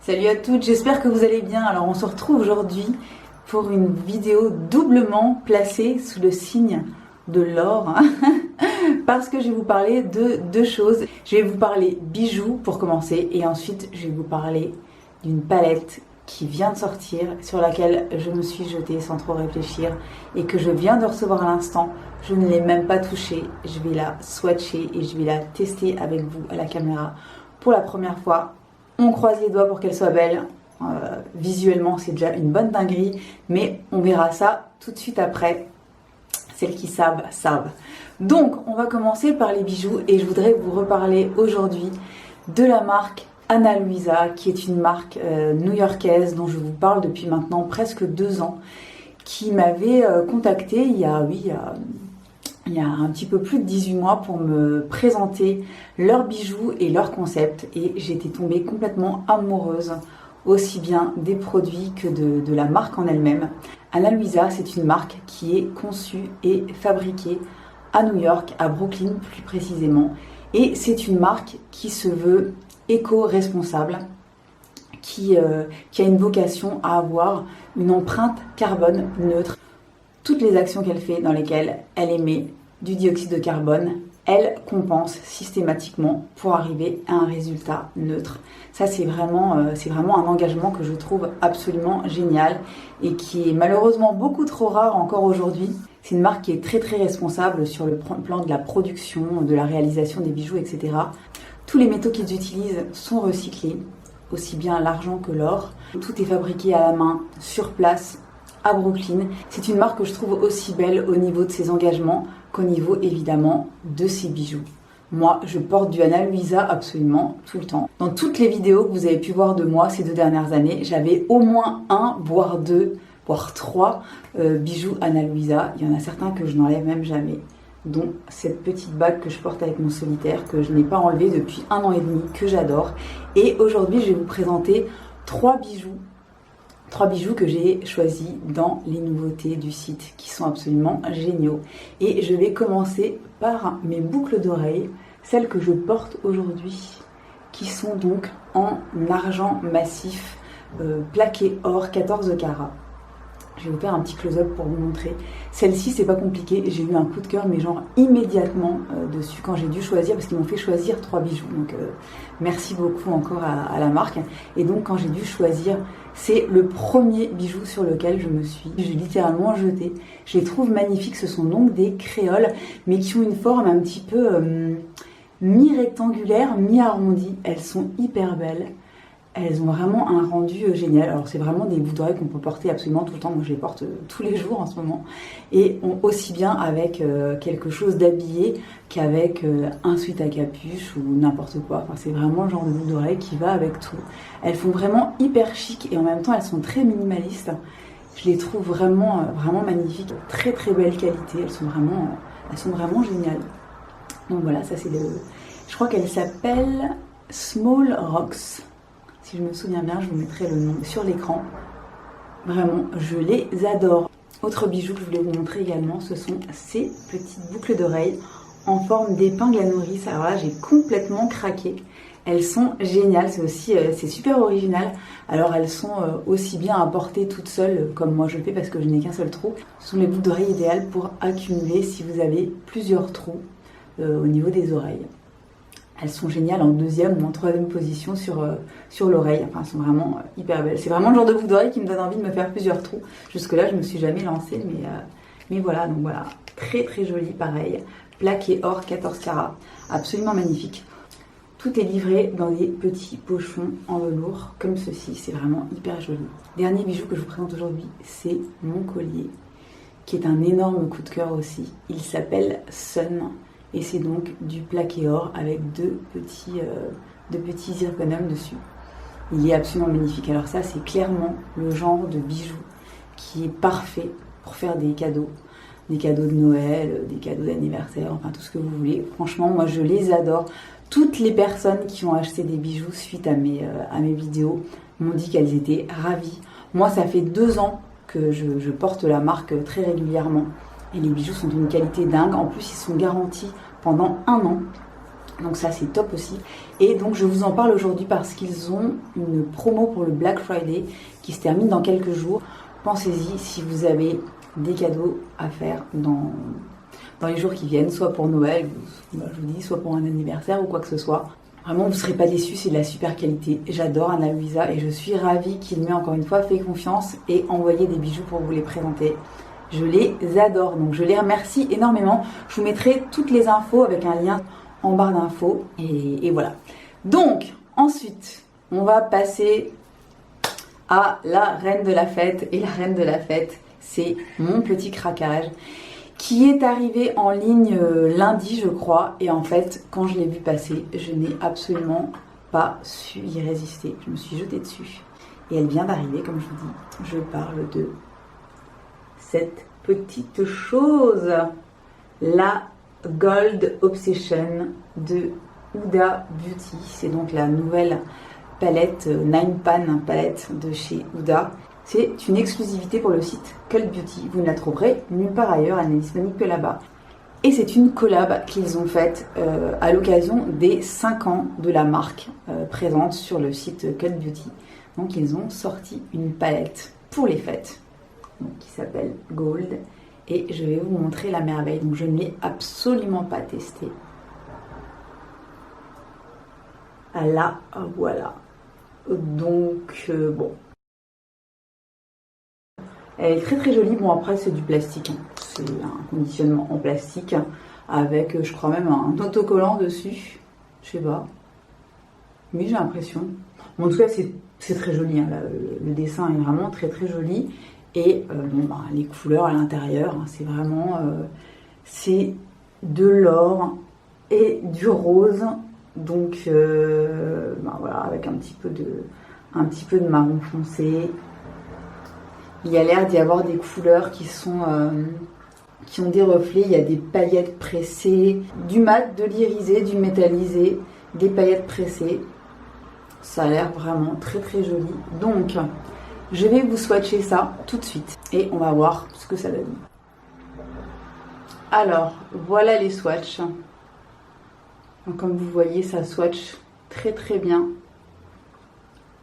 Salut à toutes, j'espère que vous allez bien. Alors on se retrouve aujourd'hui pour une vidéo doublement placée sous le signe de l'or parce que je vais vous parler de deux choses. Je vais vous parler bijoux pour commencer et ensuite je vais vous parler d'une palette qui vient de sortir, sur laquelle je me suis jetée sans trop réfléchir et que je viens de recevoir à l'instant. Je ne l'ai même pas touchée, je vais la swatcher et je vais la tester avec vous à la caméra pour la première fois. On croise les doigts pour qu'elle soit belle. Visuellement, c'est déjà une bonne dinguerie, mais on verra ça tout de suite après. Celles qui savent, savent. Donc, on va commencer par les bijoux et je voudrais vous reparler aujourd'hui de la marque Ana Luisa, qui est une marque new-yorkaise dont je vous parle depuis maintenant presque 2 ans, qui m'avait contactée il y a un petit peu plus de 18 mois pour me présenter leurs bijoux et leurs concepts, et j'étais tombée complètement amoureuse aussi bien des produits que de la marque en elle-même. Ana Luisa, c'est une marque qui est conçue et fabriquée à New York, à Brooklyn plus précisément, et c'est une marque qui se veut éco-responsable, qui a une vocation à avoir une empreinte carbone neutre. Toutes les actions qu'elle fait dans lesquelles elle émet du dioxyde de carbone, elle compense systématiquement pour arriver à un résultat neutre. Ça, c'est vraiment un engagement que je trouve absolument génial et qui est malheureusement beaucoup trop rare encore aujourd'hui. C'est une marque qui est très très responsable sur le plan de la production, de la réalisation des bijoux, etc. Tous les métaux qu'ils utilisent sont recyclés, aussi bien l'argent que l'or. Tout est fabriqué à la main, sur place, à Brooklyn. C'est une marque que je trouve aussi belle au niveau de ses engagements qu'au niveau évidemment de ses bijoux. Moi, je porte du Ana Luisa absolument tout le temps. Dans toutes les vidéos que vous avez pu voir de moi ces 2 dernières années, j'avais au moins 1, voire 2, voire 3 bijoux Ana Luisa. Il y en a certains que je n'enlève même jamais, dont cette petite bague que je porte avec mon solitaire, que je n'ai pas enlevée depuis 1 an et demi, que j'adore. Et aujourd'hui, je vais vous présenter 3 bijoux que j'ai choisis dans les nouveautés du site, qui sont absolument géniaux. Et je vais commencer par mes boucles d'oreilles, celles que je porte aujourd'hui, qui sont donc en argent massif, plaqué or 14 carats. Je vais vous faire un petit close-up pour vous montrer. Celle-ci, c'est pas compliqué, j'ai eu un coup de cœur, mais genre immédiatement dessus quand j'ai dû choisir, parce qu'ils m'ont fait choisir 3 bijoux. Donc merci beaucoup encore à la marque. Et donc quand j'ai dû choisir, c'est le premier bijou sur lequel j'ai littéralement jeté. Je les trouve magnifiques, ce sont donc des créoles, mais qui ont une forme un petit peu mi-rectangulaire, mi-arrondie. Elles sont hyper belles. Elles ont vraiment un rendu génial. Alors c'est vraiment des boucles d'oreilles qu'on peut porter absolument tout le temps. Moi je les porte tous les jours en ce moment. Et aussi bien avec quelque chose d'habillé qu'avec un sweat à capuche ou n'importe quoi. Enfin, c'est vraiment le genre de boucle d'oreille qui va avec tout. Elles font vraiment hyper chic et en même temps elles sont très minimalistes. Je les trouve vraiment magnifiques. Très très belle qualité. Elles sont vraiment géniales. Donc voilà, ça c'est je crois qu'elle s'appelle Small Rocks. Si je me souviens bien, je vous mettrai le nom sur l'écran. Vraiment, je les adore. Autre bijou que je voulais vous montrer également, ce sont ces petites boucles d'oreilles en forme d'épingle à nourrice. Alors là, j'ai complètement craqué. Elles sont géniales, c'est super original. Alors elles sont aussi bien à porter toutes seules, comme moi je le fais parce que je n'ai qu'un seul trou. Ce sont les boucles d'oreilles idéales pour accumuler si vous avez plusieurs trous au niveau des oreilles. Elles sont géniales en 2e ou en 3e position sur l'oreille. Enfin, elles sont vraiment hyper belles. C'est vraiment le genre de boucle d'oreille qui me donne envie de me faire plusieurs trous. Jusque-là, je ne me suis jamais lancée, mais voilà. Donc voilà, très très joli, pareil. Plaqué or 14 carats. Absolument magnifique. Tout est livré dans des petits pochons en velours, comme ceci. C'est vraiment hyper joli. Dernier bijou que je vous présente aujourd'hui, c'est mon collier, qui est un énorme coup de cœur aussi. Il s'appelle Sun. Et c'est donc du plaqué or avec 2 petits zirconium dessus. Il est absolument magnifique. Alors ça, c'est clairement le genre de bijou qui est parfait pour faire des cadeaux de Noël, des cadeaux d'anniversaire, enfin tout ce que vous voulez. Franchement, moi je les adore. Toutes les personnes qui ont acheté des bijoux suite à mes vidéos m'ont dit qu'elles étaient ravies. Moi, ça fait 2 ans que je porte la marque très régulièrement. Et les bijoux sont d'une qualité dingue. En plus, ils sont garantis pendant 1 an. Donc ça c'est top aussi. Et donc je vous en parle aujourd'hui parce qu'ils ont une promo pour le Black Friday qui se termine dans quelques jours. Pensez-y si vous avez des cadeaux à faire dans les jours qui viennent, soit pour Noël, je vous dis, soit pour un anniversaire ou quoi que ce soit. Vraiment, vous ne serez pas déçus, c'est de la super qualité. J'adore Ana Luisa et je suis ravie qu'il m'ait encore une fois fait confiance et envoyé des bijoux pour vous les présenter. Je les adore, donc je les remercie énormément. Je vous mettrai toutes les infos avec un lien en barre d'infos et voilà. Donc, ensuite, on va passer à la reine de la fête. Et la reine de la fête, c'est mon petit craquage qui est arrivé en ligne lundi, je crois. Et en fait, quand je l'ai vu passer, je n'ai absolument pas su y résister. Je me suis jetée dessus. Et elle vient d'arriver, comme je vous dis. Je parle de cette petite chose. La Gold Obsession de Huda Beauty. C'est donc la nouvelle palette 9 Pan palette de chez Huda. C'est une exclusivité pour le site Cult Beauty. Vous ne la trouverez nulle part ailleurs, elle n'est disponible que là-bas. Et c'est une collab qu'ils ont faite à l'occasion des 5 ans de la marque présente sur le site Cult Beauty. Donc ils ont sorti une palette pour les fêtes donc, qui s'appelle Gold. Et je vais vous montrer la merveille. Donc je ne l'ai absolument pas testée. Ah là, voilà. Donc bon. Elle est très très jolie. Bon après c'est du plastique. C'est un conditionnement en plastique. Avec je crois même un autocollant dessus. Je sais pas. Oui j'ai l'impression. Bon, en tout cas c'est très joli. Hein. Le dessin est vraiment très très joli. Et bon, bah, les couleurs à l'intérieur, hein, c'est vraiment c'est de l'or et du rose. Donc bah, voilà, avec un petit peu de marron foncé. Il y a l'air d'y avoir des couleurs qui ont des reflets. Il y a des paillettes pressées, du mat, de l'irisé, du métallisé, des paillettes pressées. Ça a l'air vraiment très très joli. Donc je vais vous swatcher ça tout de suite et on va voir ce que ça donne. Alors, voilà les swatchs. Donc, comme vous voyez, ça swatch très très bien.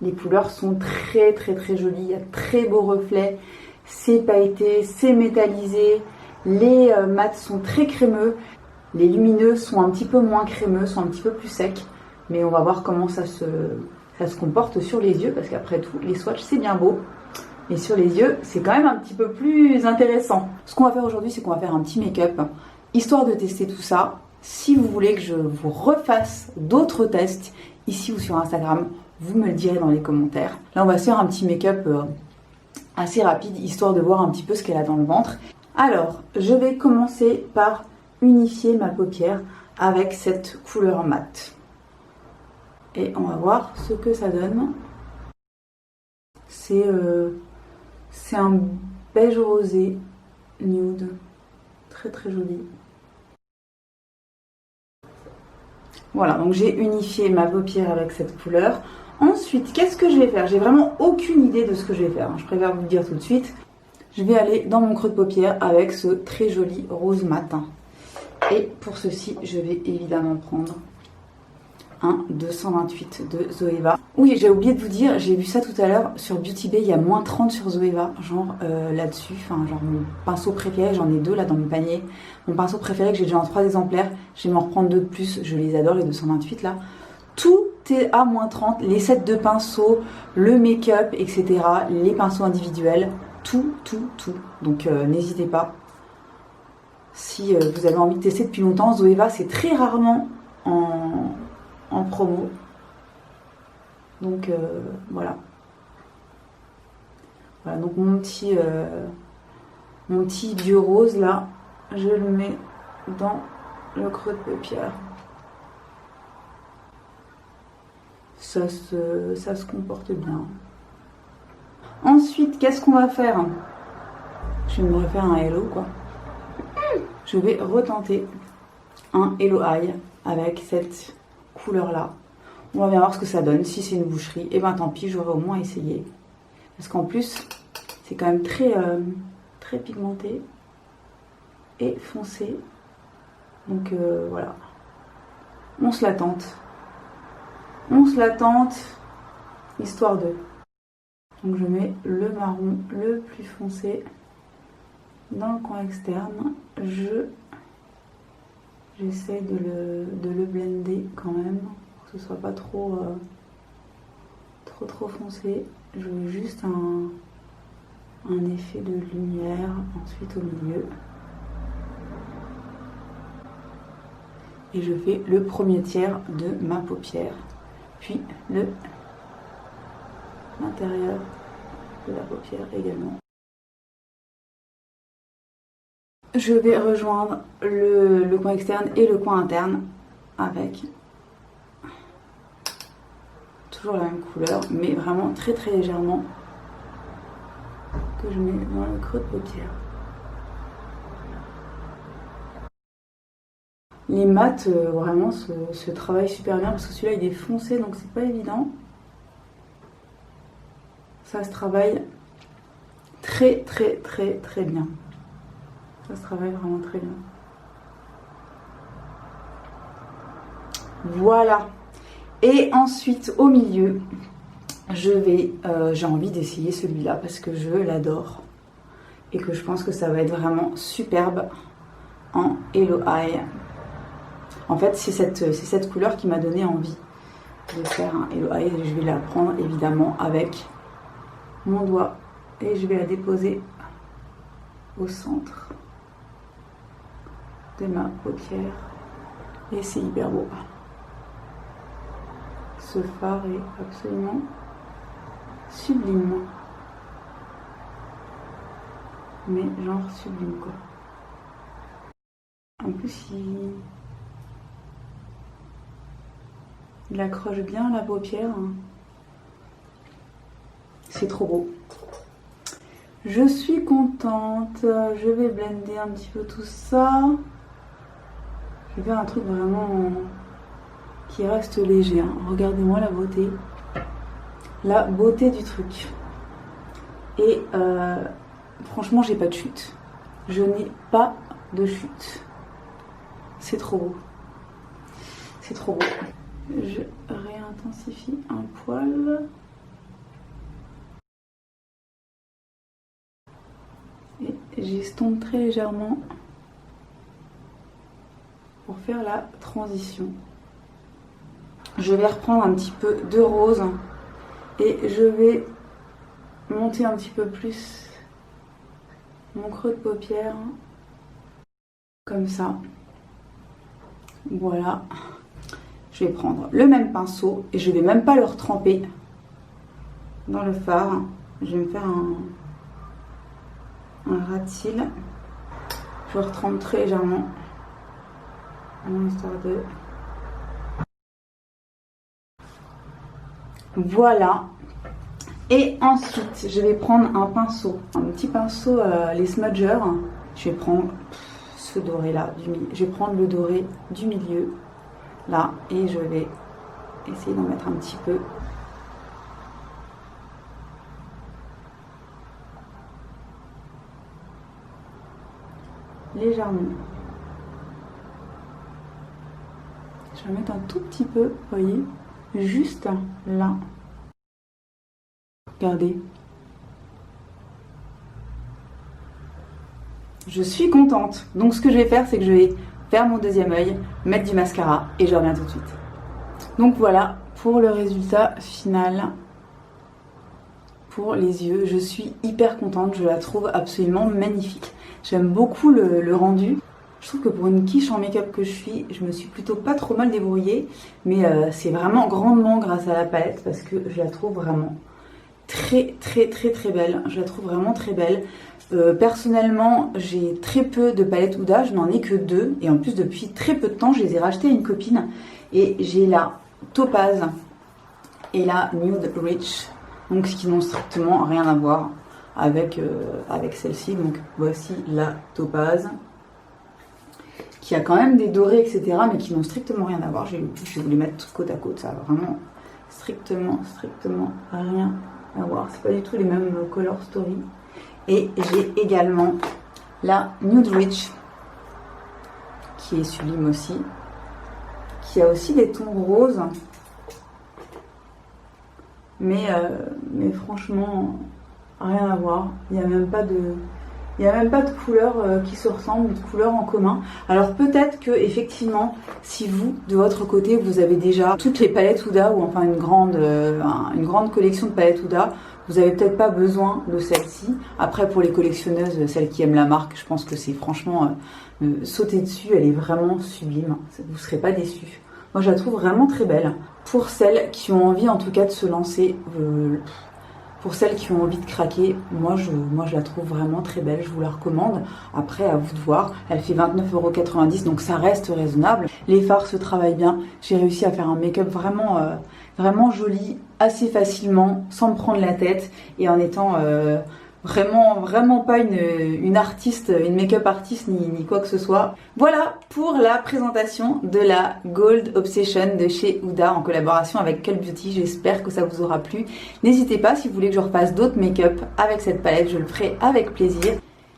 Les couleurs sont très très très jolies. Il y a très beaux reflets. C'est pailleté, c'est métallisé. Les mats sont très crémeux. Les lumineux sont un petit peu moins crémeux, sont un petit peu plus secs. Mais on va voir comment ça se comporte sur les yeux, parce qu'après tout, les swatchs, c'est bien beau. Et sur les yeux, c'est quand même un petit peu plus intéressant. Ce qu'on va faire aujourd'hui, c'est qu'on va faire un petit make-up, histoire de tester tout ça. Si vous voulez que je vous refasse d'autres tests, ici ou sur Instagram, vous me le direz dans les commentaires. Là, on va se faire un petit make-up assez rapide, histoire de voir un petit peu ce qu'elle a dans le ventre. Alors, je vais commencer par unifier ma paupière avec cette couleur mate. Et on va voir ce que ça donne. C'est un beige rosé nude, très très joli. Voilà, donc j'ai unifié ma paupière avec cette couleur. Ensuite, qu'est-ce que je vais faire? J'ai vraiment aucune idée de ce que je vais faire. Je préfère vous le dire tout de suite. Je vais aller dans mon creux de paupière avec ce très joli rose matin. Et pour ceci, je vais évidemment prendre un 228 de Zoeva. Oui, j'ai oublié de vous dire, j'ai vu ça tout à l'heure sur Beauty Bay, il y a moins 30 sur Zoeva, genre là-dessus, enfin genre mon pinceau préféré, j'en ai deux là dans mon panier. Mon pinceau préféré que j'ai déjà en 3 exemplaires, je vais m'en reprendre 2 de plus, je les adore les 228 là. Tout est à moins 30, les sets de pinceaux, le make-up, etc. Les pinceaux individuels, tout. Donc n'hésitez pas. Si vous avez envie de tester depuis longtemps, Zoeva c'est très rarement en promo. Donc voilà. Voilà, donc mon petit vieux rose là, je le mets dans le creux de paupière. Ça se comporte bien. Ensuite, qu'est-ce qu'on va faire? Je vais me refaire un hello quoi. Je vais retenter un hello eye avec cette couleur là. On va bien voir ce que ça donne. Si c'est une boucherie, et ben tant pis, j'aurais au moins essayé. Parce qu'en plus, c'est quand même très pigmenté et foncé. Donc voilà. on se la tente. On se la tente, histoire de. Donc je mets le marron le plus foncé dans le coin externe. J'essaie de le blender quand même, pour que ce soit pas trop foncé. Je veux juste un effet de lumière, ensuite au milieu. Et je fais le premier tiers de ma paupière, puis l'intérieur de la paupière également. Je vais rejoindre le coin externe et le coin interne avec toujours la même couleur, mais vraiment très très légèrement, que je mets dans le creux de paupière. Les mats vraiment se travaillent super bien parce que celui-là il est foncé donc c'est pas évident. Ça se travaille très très très très bien. Ça se travaille vraiment très bien. Voilà. Et ensuite au milieu, j'ai envie d'essayer celui-là parce que je l'adore et que je pense que ça va être vraiment superbe en Hello Eye. En fait, c'est cette couleur qui m'a donné envie de faire un Hello Eye. Je vais la prendre évidemment avec mon doigt et je vais la déposer au centre de ma paupière. Et c'est hyper beau. Ce fard est absolument sublime. Mais genre sublime quoi. En plus il accroche bien la paupière. C'est trop beau. Je suis contente. Je vais blender un petit peu tout ça. Je vais faire un truc vraiment qui reste léger. Regardez-moi la beauté. La beauté du truc. Et franchement, j'ai pas de chute. Je n'ai pas de chute. C'est trop beau. C'est trop beau. Je réintensifie un poil. Et j'estompe très légèrement pour faire la transition. Je vais reprendre un petit peu de rose et je vais monter un petit peu plus mon creux de paupière comme ça. Voilà. Je vais prendre le même pinceau et je vais même pas le retremper dans le fard. Je vais me faire un ras de cils. Je retrempe très légèrement, histoire de... Voilà. Et ensuite, je vais prendre un pinceau, un petit pinceau, les smudgers. Je vais prendre ce doré là, je vais prendre le doré du milieu, là, et je vais essayer d'en mettre un petit peu. Légèrement. Je vais mettre un tout petit peu, vous voyez, juste là. Regardez. Je suis contente. Donc ce que je vais faire, c'est que je vais faire mon deuxième œil, mettre du mascara et je reviens tout de suite. Donc voilà pour le résultat final. Pour les yeux, je suis hyper contente. Je la trouve absolument magnifique. J'aime beaucoup le rendu. Je trouve que pour une quiche en make-up que je suis plutôt pas trop mal débrouillée. Mais c'est vraiment grandement grâce à la palette parce que je la trouve vraiment très belle. Je la trouve vraiment très belle. Personnellement, j'ai très peu de palettes Huda, je n'en ai que 2. Et en plus, depuis très peu de temps, je les ai rachetées à une copine. Et j'ai la Topaz et la Nude Rich. Donc, ce qui n'ont strictement rien à voir avec celle-ci. Donc, voici la Topaz. Qui a quand même des dorés, etc. Mais qui n'ont strictement rien à voir. Je vais vous les mettre côte à côte. Ça a vraiment strictement rien à voir. C'est pas du tout les mêmes color story. Et j'ai également la Nude Rich, qui est sublime aussi, qui a aussi des tons roses. Mais franchement, rien à voir. Il n'y a même pas de couleurs qui se ressemblent, de couleurs en commun. Alors peut-être que effectivement, si vous, de votre côté, vous avez déjà toutes les palettes Huda ou enfin une grande collection de palettes Huda, vous n'avez peut-être pas besoin de celle-ci. Après, pour les collectionneuses, celles qui aiment la marque, je pense que c'est franchement sauter dessus, elle est vraiment sublime. Vous ne serez pas déçus. Moi, je la trouve vraiment très belle. Pour celles qui ont envie, en tout cas, de se lancer, pour celles qui ont envie de craquer, moi je la trouve vraiment très belle, je vous la recommande. Après, à vous de voir, elle fait 29,90 €, donc ça reste raisonnable. Les fards se travaillent bien, j'ai réussi à faire un make-up vraiment joli, assez facilement, sans me prendre la tête, et en étant vraiment pas une artiste, une make-up artiste ni quoi que ce soit. Voilà pour la présentation de la Gold Obsession de chez Huda en collaboration avec Cult Beauty. J'espère que ça vous aura plu. N'hésitez pas, si vous voulez que je refasse d'autres make-up avec cette palette, je le ferai avec plaisir.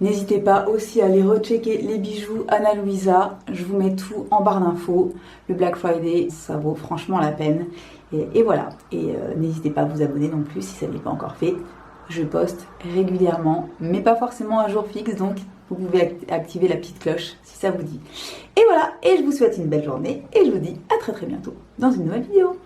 N'hésitez pas aussi à aller rechecker les bijoux Ana Luisa. Je vous mets tout en barre d'infos. Le Black Friday, ça vaut franchement la peine. Et voilà. Et n'hésitez pas à vous abonner non plus si ça n'est pas encore fait. Je poste régulièrement, mais pas forcément un jour fixe, donc vous pouvez activer la petite cloche si ça vous dit. Et voilà, et je vous souhaite une belle journée, et je vous dis à très bientôt dans une nouvelle vidéo.